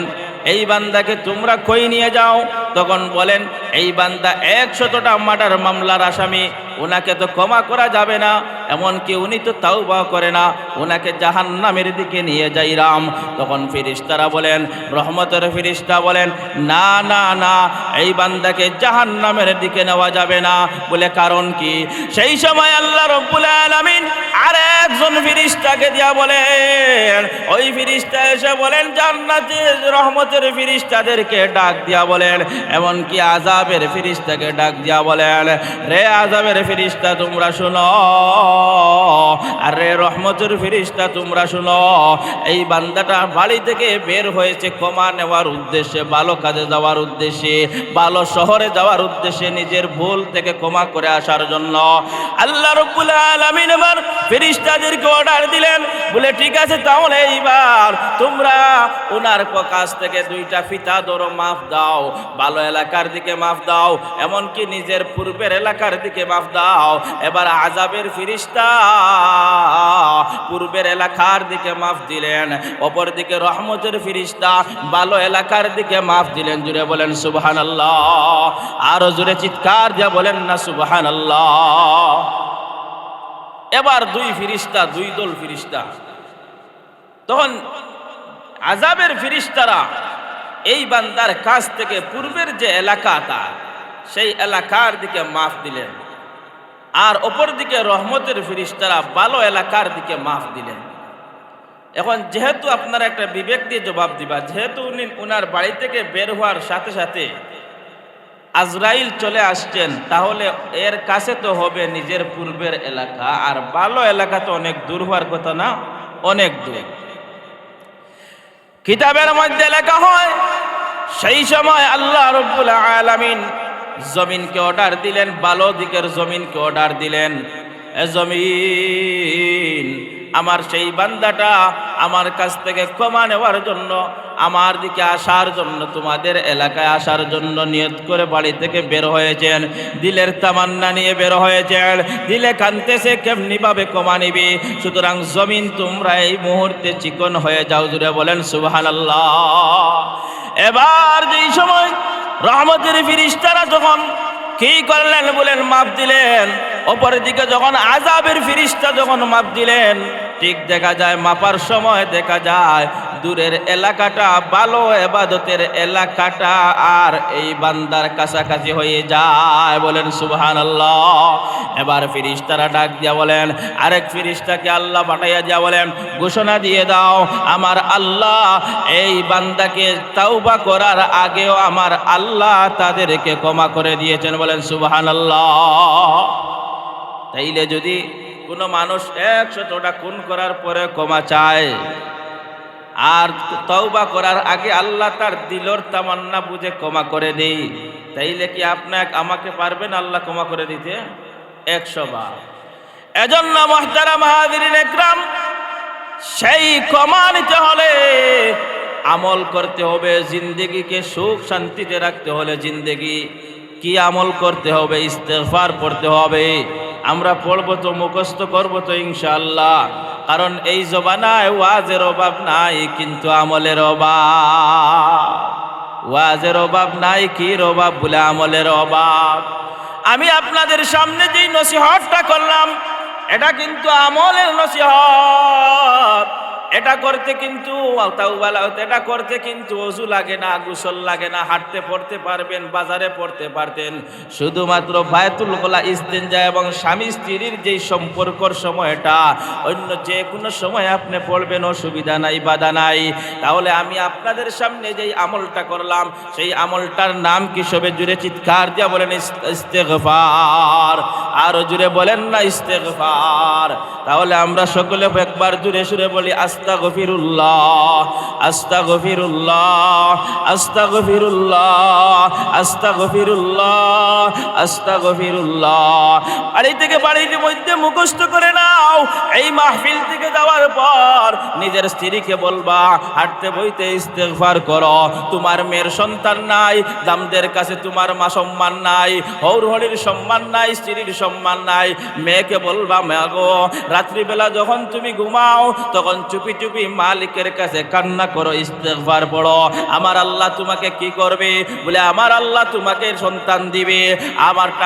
এই বান্দাকে তোমরা কই নিয়ে যাও? তখন বলেন, এই বান্দা 100টা মার্ডার মামলার আসামি, ওনাকে তো ক্ষমা করা যাবে না, এমনকি উনি তো তাওবা করে না, ওনাকে জাহান্নামের দিকে নিয়ে যাইরাম। তখন ফেরেশতারা বলেন, রহমতের ফেরেশতা বলেন, না না না, এই বান্দাকে জাহান্নামের দিকে নেওয়া যাবে না। বলে কারণ কি? সেই সময় আল্লাহ রাব্বুল আলামিন আরেকজন ফেরেশতাকে দিয়া বলেন, ওই ফেরেশতা এসে বলেন জান্নাতের রহমতের ফেরেশতাদেরকে ডাক দিয়া বলেন, এমনকি আযাবের ফেরেশতাকে ডাক দিয়া বলেন, রে আযাবের ফেরেশতা তোমরা শুনো, আর রে রহমতের ফেরেশতা তোমরা শুনো, এই বান্দাটা বাড়ি থেকে বের হয়েছে ক্ষমা নেওয়ার উদ্দেশ্যে, ভালো কাজে যাওয়ার উদ্দেশ্যে, ভালো শহরে যাওয়ার উদ্দেশ্যে, নিজের ভুল থেকে ক্ষমা করে আসার জন্য। আল্লাহ রাব্বুল আলামিন এবার ফেরেশতাদেরকে অর্ডার দিলেন, বলে ঠিক আছে তাহলে এইবার তোমরা ওনার কাছ থেকে 2টা ফিতা ধরো, মাফ দাও, ভালো এলাকার দিকে মাফ দাও, এমনকি নিজের পূর্বের এলাকার দিকে মাফ দাও। এবার আযাবের ফেরেশতা পূর্বের এলাকার দিকে মাফ দিলেন, অপর দিকে রহমতের ফেরেশতা ভালো এলাকার দিকে মাফ দিলেন। জুড়ে বলেন সুবহানাল্লাহ, আরো জোরে চিৎকার দিয়া বলেন না সুবহানাল্লাহ। এবার 2 ফেরেশতা, 2 দল ফেরেশতা, তখন আযাবের ফেরেশতারা এই বান্দার কাছ থেকে পূর্বের যে এলাকাটা সেই এলাকার দিকে মাফ দিলেন, আর অপর দিকে রহমতের ফেরেশতারা ভালো এলাকার দিকে মাফ দিলেন। এখন যেহেতু আপনারা একটা বিবেক দিয়ে জবাব দিবা, যেহেতু উনি ওনার বাড়ি থেকে বের হওয়ার সাথে সাথে আজরাইল চলে আসছেন, তাহলে এর কাছে তো হবে নিজের পূর্বের এলাকা, আর ভালো এলাকা তো অনেক দূর হওয়ার কথা না, অনেক দূর। কিতাবের মধ্যে লেখা হয় সেই সময় আল্লাহ রাব্বুল আলামিন জমিনকে অর্ডার দিলেন, ভালো দিকের জমিনকে অর্ডার দিলেন, এ জমিন আমার সেই বান্দাটা আমার কাছ থেকে ক্ষমা নেওয়ার জন্য, আমার দিকে আসার জন্য, তোমাদের এলাকায় আসার জন্য নিয়ত করে বাড়ি থেকে বের হয়েছেন, দিলের তামান্না নিয়ে বের হয়েছেন, দিলে কানতেছে কেমনি ভাবে ক্ষমা নিবি। সুতরাং জমিন তোমরা এই মুহূর্তে চিকন হয়ে যাও। জুড়ে বলেন সুবহানাল্লাহ। এবার যেই সময় রহমতের ফেরেশতারা যখন কি করলেন বলেন মাফ দিলেন, অপরের দিকে যখন আযাবের ফেরেশতা যখন মাফ দিলেন, ঠিক দেখা যায় মাপার সময় দেখা যায় দূরের এলাকাটা ভালো ইবাদতের এলাকাটা আর এই বান্দার কাছাকাছি হয়ে যায়। বলেন সুবহানাল্লাহ। এবার ফেরেশতারা ডাক দিয়া বলেন, আরেক ফেরেশতাকে আল্লাহ পাঠাইয়া দিয়া বলেন, ঘোষণা দিয়ে দাও আমার আল্লাহ এই বান্দাকে তাওবা করার আগেও আমার আল্লাহ তাদেরকে ক্ষমা করে দিয়েছেন। বলেন সুবহানাল্লাহ। তাইলে যদি কোনো মানুষ 100টা খুন করার পরে ক্ষমা চায়, আর তওবা করার আগে আল্লাহ তার দিলর তামান্না বুঝে ক্ষমা করে দেই, তাইলে কি আপনাকে আমাকে পারবেন আল্লাহ ক্ষমা করে দিতে? 100 বার। এজন্য মুহতারাম হাজিরিন ইকরাম, সেই ক্ষমা নিতে হলে আমল করতে হবে, জিন্দেগিকে সুখ শান্তিতে রাখতে হলে জিন্দেগি কি আমল করতে হবে? ইস্তেগফার পড়তে হবে। আমরা পড়বো তো, মুখস্থ করবো তো ইনশাআল্লাহ, কারণ এই জবানায় ওয়াজের অভাব নাই, কিন্তু আমলের অভাব। ওয়াজের অভাব নাই, কি অভাব বলে? আমলের অভাব। আমি আপনাদের সামনে যেই নসিহতটা করলাম, এটা কিন্তু আমলের নসিহত। এটা করতে কিন্তু এটা করতে কিন্তু ওযু লাগে না, গোসল লাগে না, হাঁটতে পড়তে পারবেন, বাজারে পড়তে পারতেন। শুধুমাত্র বায়তুল খোলা ইস্তেঞ্জা এবং স্বামী স্ত্রীর যেই সম্পর্কর সময়টা, অন্য যে কোনো সময় আপনি পড়বেন, অসুবিধা নাই, বাধা নাই। তাহলে আমি আপনাদের সামনে যেই আমলটা করলাম, সেই আমলটার নাম কি? সবে জুড়ে চিৎকার দিয়া বলেন ইস্তেগফার। আরো জুড়ে বলেন না ইস্তেগফার। তাহলে আমরা সকলে একবার জুড়ে সুরে বলি আস্তাগফিরুল্লাহ, আস্তাগফিরুল্লাহ, আস্তাগফিরুল্লাহ, আস্তাগফিরুল্লাহ, আস্তাগফিরুল্লাহ। বাড়ি থেকে বাড়ির মধ্যে মুখস্থ করে নাও। এই মাহফিল থেকে যাওয়ার পর নিজের স্ত্রীকে বলবা, হাঁটতে বইতে ইস্তেগফার করো। তোমার মেয়ের সন্তান নাই, দামদের কাছে তোমার মা সম্মান নাই, হৌরহরির সম্মান নাই, স্ত্রীর সম্মান নাই। মেয়েকে বলবা, মা গো, রাত্রিবেলা যখন তুমি ঘুমাও তখন চুপি চুপি মালিকের কাছে কান্না করো, ইস্তেগফার পড়ো। আমার আল্লাহ তোমাকে কি করবে? বলে আমার আল্লাহ তোমাকে সন্তান দিবে।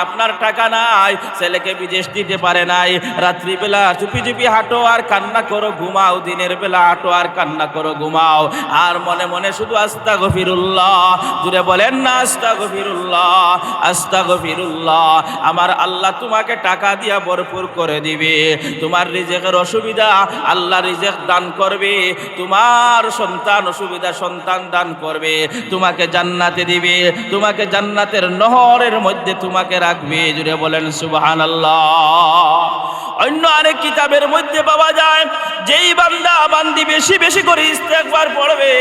আপনার টাকা নাই, ছেলে ছেলেকে বিদেশ দিতে পারে নাই, রাত্রিবেলা চুপি চুপি হাঁটো আর কান্না করো ঘুমাও, দিনের বেলা হাঁটো আর কান্না করো ঘুমাও, আর মনে মনে শুধু আস্তাগফিরুল্লাহ, জুড়ে বলেন না আস্তাগফিরুল্লাহ আস্তাগফিরুল্লাহ। আমার আল্লাহ তোমাকে টাকা দিয়া ভরপুর করে দিবে, তোমার রিজেকের অসুবিধা আল্লাহ রিজেক দান করবে, তোমার সন্তান অসুবিধা সন্তান দান করবে, তোমাকে জান্নাতে দিবে, তোমাকে জান্নাতের নহরের মধ্যে তোমাকে রাখবে। জুড়ে বলেন সুবহানাল্লাহ। অন্য আরেক কিতাবের মধ্যে পাওয়া যায়, যেই বান্দা বান্দি বেশি বেশি করে ইস্তেগফার পড়বে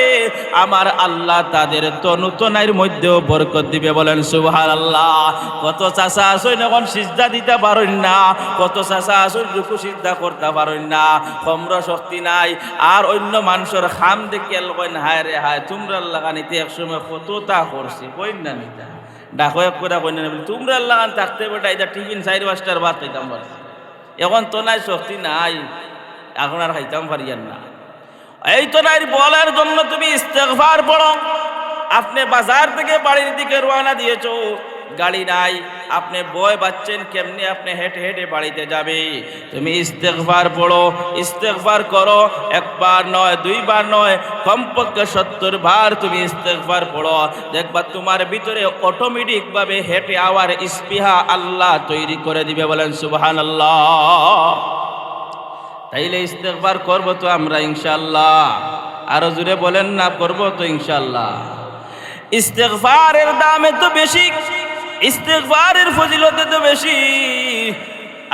আমার আল্লাহ তাদের তনুতনার মধ্যেও বরকত দিবে। বলেন সুবহানাল্লাহ। কত চাচা আসুন এখন সিজদা দিতে পারেন না, কত চাচা আসুন রুকু সিজদা করতে পারেন না, কমর শক্তি নাই, আর অন্য মানুষের খাম দেখে কইন হায় রে হায় তোমরা লাগানিতে একসময় কতটা করছি কইন না নিতা ডাকো এক করে কইন না তোমরা লাগান থাকতে বেটা এটা টিফিন 4-5টার ভাত খাইতাম পারছি, এখন তো নাই শক্তি নাই, এখন আর খাইতাম পারিয়ান না। এই তো নাই বলার জন্য তুমি ইস্তেগফার পড়ো। আপনি বাজার থেকে বাড়ির দিকে রওনা দিয়েছো, গাড়ি নাই, আপনি বয় বাচ্চেন কেমনে আপনি হেঁটে হেঁটে বাড়িতে যাবে, তুমি ইস্তেগফার পড়ো, ইস্তেগফার করো, একবার নয় দুইবার নয় কমপক্ষে 70 বার তুমি ইস্তেগফার পড়ো, দেখবা তোমার ভিতরে অটোমেটিক ভাবে হেঁটে আওয়ার স্পৃহা আল্লাহ তৈরি করে দিবে। বলেন সুবহানাল্লাহ। তাইলে ইস্তেগফার করবো তো আমরা ইনশাআল্লাহ, আরো জোরে বলেন না করবো তো ইনশাআল্লাহ। ইস্তেগফারের দাম এত বেশি, ইস্তেগফারের ফজিলত এত বেশি।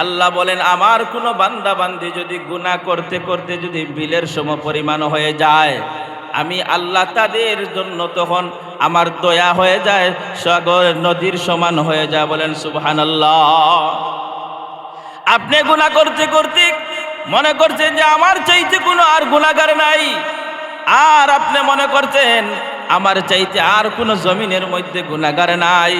আল্লাহ বলেন আমার কোনো বান্দা বান্দি যদি গুনাহ করতে করতে যদি বিলের সমপরিমাণ হয়ে যায়, আমি আল্লাহ তাদের জন্য তখন আমার দয়া হয়ে যায় সাগর নদীর সমান হয়ে যায়। বলেন সুবহানাল্লাহ। আপনি গুনাহ করতে করতে মনে করছেন যে আমার চাইতে কোনো আর গুনাহগার নাই, আর আপনি মনে করছেন আমার চাইতে আর কোনো জমিনের মধ্যে গুনাহগার নাই,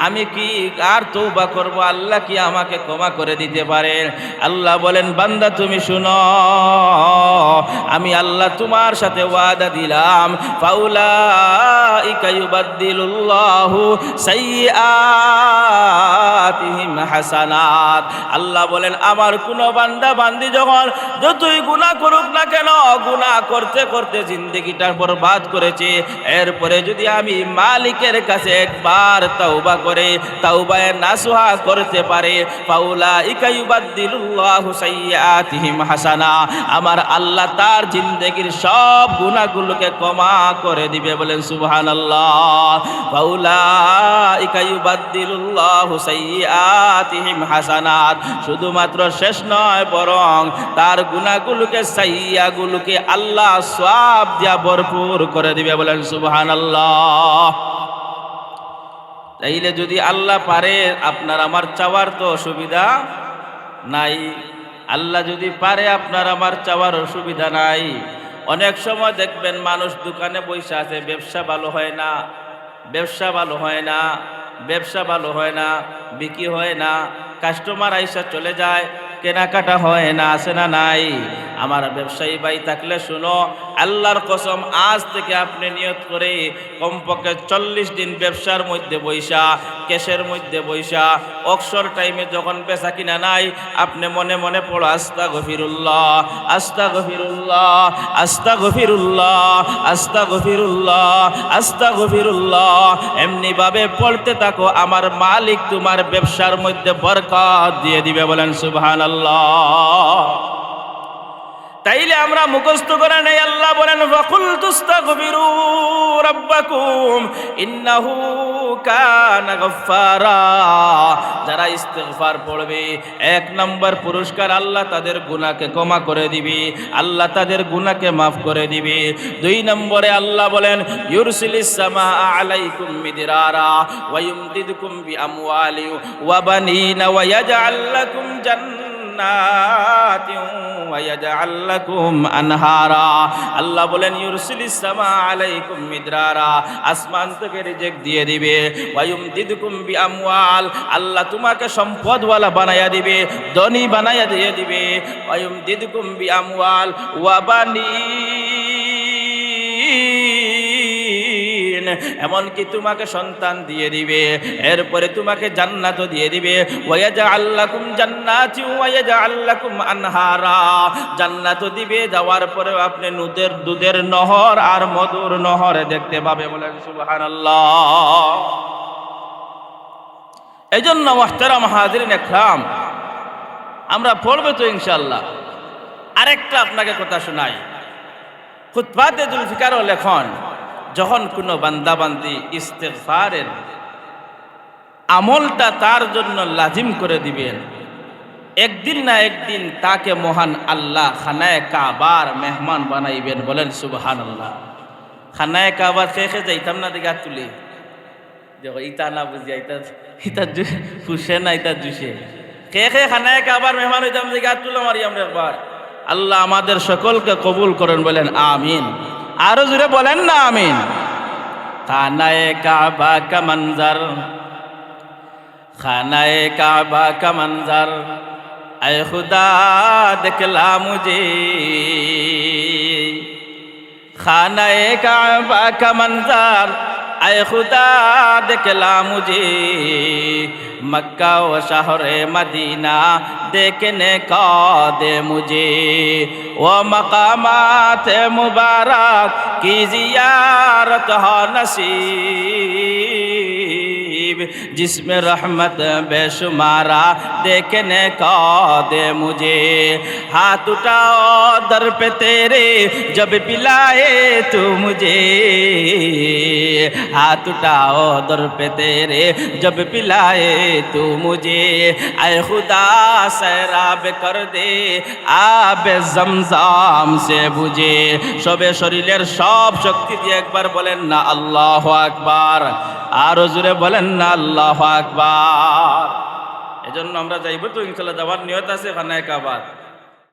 আমি কি আর তওবা করব, আল্লাহ কি আমাকে ক্ষমা করে দিতে পারেন? আল্লাহ বলেন বান্দা তুমি শুনো, আমি আল্লাহ তোমার সাথে ওয়াদা দিলাম, ফাউলাইকা ইউবাদদিলুল্লাহু সাইয়্যাতিহিম হাসানাত। আল্লাহ বলেন আমার কোন বান্দা বান্দি যখন যতই গুনাহ করুক না কেন, গুনাহ করতে করতে জিন্দেগিটা বরবাদ করেছে, এরপরে যদি আমি মালিকের কাছে একবার তওবা করে তাওবায়ে নাসুহা করতে পারে, ফাউলাইকা ইউবাদদিলুল্লাহু সাইয়্যাতিহিম হাসানা, আমার আল্লাহ তার জিন্দেগির সব গুনাহগুলোকে ক্ষমা করে দিবে। বলেন সুবহানাল্লাহ। ফাউলাইকা ইউবাদদিলুল্লাহু সাইয়্যাতিহিম হাসানাত। শুধুমাত্র শেষ নয়, বরং তার গুনাহগুলোকে সাইয়্যাগুলোকে আল্লাহ সওয়াব দিয়া ভরপুর করে দিবে। বলেন সুবহানাল্লাহ। তাইলে যদি আল্লাহ পারে, আপনার আমার চাওয়ার তো অসুবিধা নাই। আল্লাহ যদি পারে আপনার আমার চাওয়ার অসুবিধা নাই। অনেক সময় দেখবেন মানুষ দোকানে বসে আছে, ব্যবসা ভালো হয় না, ব্যবসা ভালো হয় না, ব্যবসা ভালো হয় না, বিক্রি হয় না, কাস্টমার আইসা চলে যায়, কেনাকাটা হয় না, আছে না নাই? আমার ব্যবসায়ী ভাই থাকলে শুনো, আল্লাহর কসম আজ থেকে আপনি নিয়ত করে কমপক্ষে 40 দিন ব্যবসার মধ্যে বৈশা, ক্যাশের মধ্যে বৈশা, অবসর টাইমে যখন বেচা কিনা নাই, আপনি মনে মনে পড়ো আস্তাগফিরুল্লাহ আস্তাগফিরুল্লাহ আস্তাগফিরুল্লাহ আস্তাগফিরুল্লাহ আস্তাগফিরুল্লাহ, এমনি ভাবে পড়তে থাকো, আমার মালিক তোমার ব্যবসার মধ্যে বরকত দিয়ে দিবে। বলেন সুবহানাল্লাহ। তাইলে আমরা মুখস্থ করে নেই, আল্লাহ বলেন ফাকুল তুস্তাগফিরু রাব্বাকুম ইন্নাহু কানা গফফারা। যারা ইস্তিগফার পড়বে, 1 নম্বর পুরস্কার আল্লাহ তাদের গুনাহকে ক্ষমা করে দিবে, আল্লাহ তাদের গুনাহকে মাফ করে দিবে। 2 নম্বরে আল্লাহ বলেন ইউরসিলিস সামাআ আলাইকুম মিদরারা ওয়া ইউমদিদুকুম বিআমওয়ালি ওয়া বানিনা ওয়া ইয়াজআল লাকুম জান্নাতিন ওয়া ইয়াজআল লাকুম আনহারা। আল্লাহ বলেন ইউরসিলিস সামাআ আলাইকুম মিদরারা, আসমান থেকে রিজিক দিয়ে দিবে, ওয়া ইউমদিদুকুম বিআমওয়াল, আল্লাহ তোমাকে সম্পদওয়ালা বানায়া দিবে, ধনী বানায়া দিয়ে দিবে, ওয়া ইউমদিদুকুম বিআমওয়াল ওয়া বানিন, এমনকি তোমাকে সন্তান দিয়ে দিবে, এরপরে তোমাকে জান্নাতও দিয়ে দিবে। ওয়ায়াজআল লাকুম জান্নাতি ওয়ায়াজআল লাকুম আনহারা, জান্নাতও দিবে, যাওয়ার পরেও আপনি দুধের নহর আর মধুর নহর দেখতে পাবে। বলেন সুবহানাল্লাহ। এই জন্য মুহতারাম হাজিরিন ইকরাম, আমরা পড়বে তো ইনশাআল্লাহ। আরেকটা আপনাকে কথা শোনাই, খুতবাতে জুলফিকারও লেখন, যখন কোনো বান্দাবান্দি ইস্তেগফারের আমলটা তার জন্য লাজিম করে দিবেন, একদিন না একদিন তাকে মহান আল্লাহ খানায়ে কাবার মেহমান বানাইবেন। বলেন সুবহানাল্লাহ। খানায়ে কাবার শেখে যাইতাম না, দিকে তুলি দেখো ইতা না বুঝিয়া ইতা খুশে না ইতা জুসে খে খানায়ে কাবার মেহমান হইতাম, দিকে তুলো মারি আমরা একবার। আল্লাহ আমাদের সকলকে কবুল করেন। বলেন আমিন। আরো জোরে বলেন না আমিন। খানায়ে কাবা কা মঞ্জর, খানায়ে কাবা কা মঞ্জর ऐ खुदा दिखला मुझे, खानाए काबा का मंजर ऐ खुदा दिखला मुझे, मक्का व शहर मदीना देखने का दे मुझे, वो मकामात मुबारक की जियारत हो नसीब, जिसमें रहमत बेशुमारा देखने का दे मुझे, हाथ उठाओ दर पे तेरे जब पिलाए तू मुझे, हाथ उठाओ दर पे तेरे जब पिलाए तू मुझे, ऐ खुदा सैराब कर दे आब जमजम से बुझे। সবে শরীরের সব শক্তি দিয়ে একবার বলেন না আল্লাহু আকবার। আরো জোরে বলেন না আল্লাহু আকবার। এজন্য আমরা যাইব তো ইনশাআল্লাহ, যাওয়ার নিয়ত আছে খানায়ে কাবা।